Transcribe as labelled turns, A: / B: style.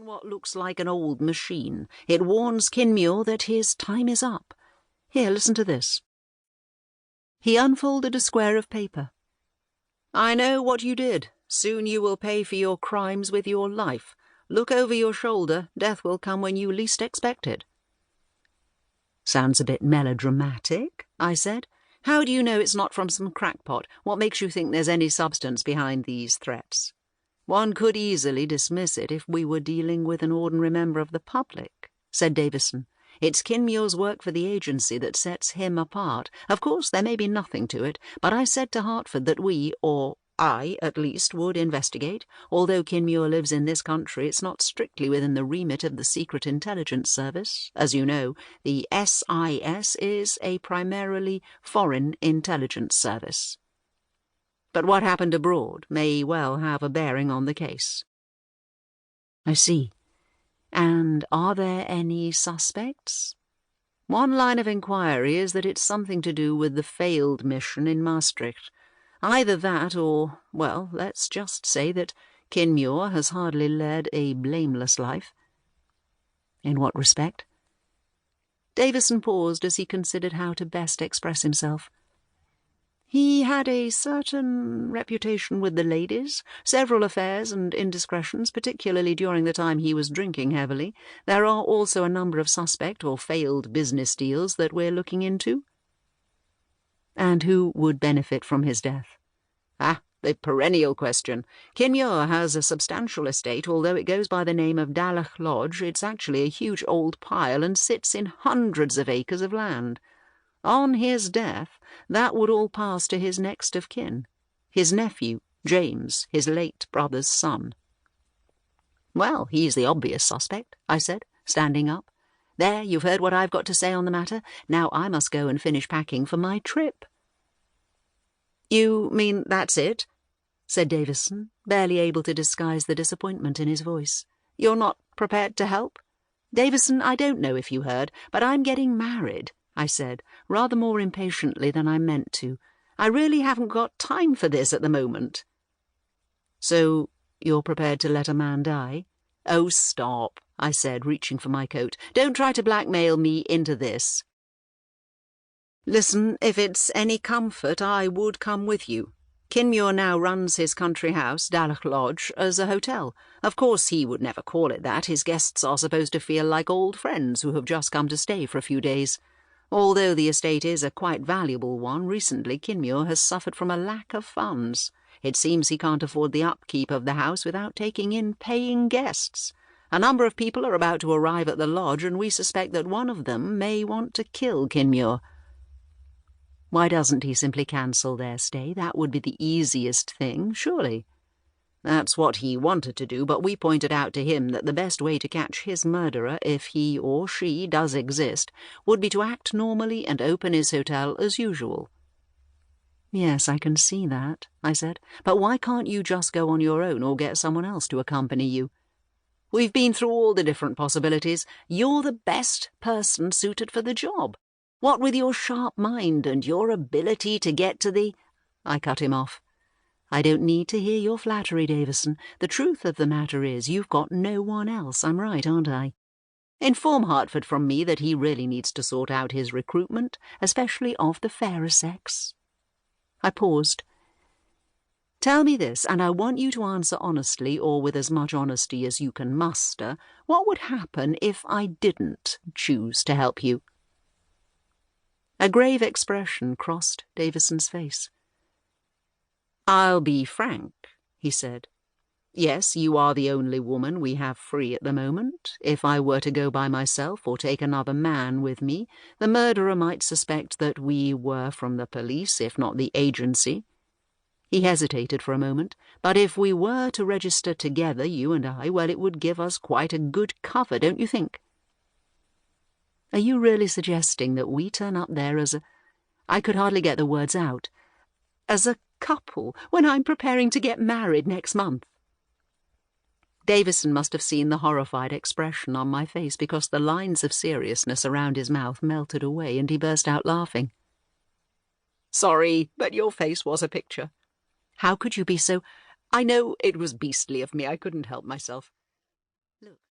A: on what looks like an old machine. It warns Kinmure that his time is up. Here, listen to this. He unfolded a square of paper. I know what you did. Soon you will pay for your crimes with your life. Look over your shoulder. Death will come when you least expect it. Sounds a bit melodramatic, I said. How do you know it's not from some crackpot? What makes you think there's any substance behind these threats? One could easily dismiss it if we were dealing with an ordinary member of the public, said Davison. It's Kinmure's work for the agency that sets him apart. Of course, there may be nothing to it, but I said to Hartford that we, or I, at least, would investigate. Although Kinmure lives in this country, it's not strictly within the remit of the Secret Intelligence Service. As you know, the SIS is a primarily foreign intelligence service. But what happened abroad may well have a bearing on the case. I see. And are there any suspects? One line of inquiry is that it's something to do with the failed mission in Maastricht. Either that or, well, let's just say that Kinmure has hardly led a blameless life. In what respect? Davison paused as he considered how to best express himself. He had a certain reputation with the ladies, several affairs and indiscretions, particularly during the time he was drinking heavily. There are also a number of suspect or failed business deals that we're looking into. And who would benefit from his death? Ah, the perennial question. Kinmure has a substantial estate. Although it goes by the name of Dalach Lodge, it's actually a huge old pile and sits in hundreds of acres of land. On his death, that would all pass to his next of kin, his nephew, James, his late brother's son. Well, he's the obvious suspect, I said, standing up. There, you've heard what I've got to say on the matter. Now I must go and finish packing for my trip. You mean that's it? Said Davison, barely able to disguise the disappointment in his voice. You're not prepared to help? Davison, I don't know if you heard, but I'm getting married, I said, rather more impatiently than I meant to. I really haven't got time for this at the moment. So you're prepared to let a man die? Oh, stop, I said, reaching for my coat. Don't try to blackmail me into this. Listen, if it's any comfort, I would come with you. Kinmure now runs his country house, Dalach Lodge, as a hotel. Of course he would never call it that. His guests are supposed to feel like old friends who have just come to stay for a few days. Although the estate is a quite valuable one, recently Kinmure has suffered from a lack of funds. It seems he can't afford the upkeep of the house without taking in paying guests. A number of people are about to arrive at the lodge, and we suspect that one of them may want to kill Kinmure. Why doesn't he simply cancel their stay? That would be the easiest thing, surely. That's what he wanted to do, but we pointed out to him that the best way to catch his murderer, if he or she does exist, would be to act normally and open his hotel as usual. Yes, I can see that, I said, but why can't you just go on your own or get someone else to accompany you? We've been through all the different possibilities. You're the best person suited for the job. What with your sharp mind and your ability to get to the... I cut him off. I don't need to hear your flattery, Davison. The truth of the matter is you've got no one else. I'm right, aren't I? Inform Hartford from me that he really needs to sort out his recruitment, especially of the fairer sex. I paused. Tell me this, and I want you to answer honestly, or with as much honesty as you can muster, what would happen if I didn't choose to help you? A grave expression crossed Davison's face. I'll be frank, he said. Yes, you are the only woman we have free at the moment. If I were to go by myself or take another man with me, the murderer might suspect that we were from the police, if not the agency. He hesitated for a moment. But if we were to register together, you and I, well, it would give us quite a good cover, don't you think? Are you really suggesting that we turn up there as a... I could hardly get the words out. As a couple, when I'm preparing to get married next month? Davison must have seen the horrified expression on my face, because the lines of seriousness around his mouth melted away and he burst out laughing. Sorry, but your face was a picture. How could you be so... I know it was beastly of me. I couldn't help myself. Look.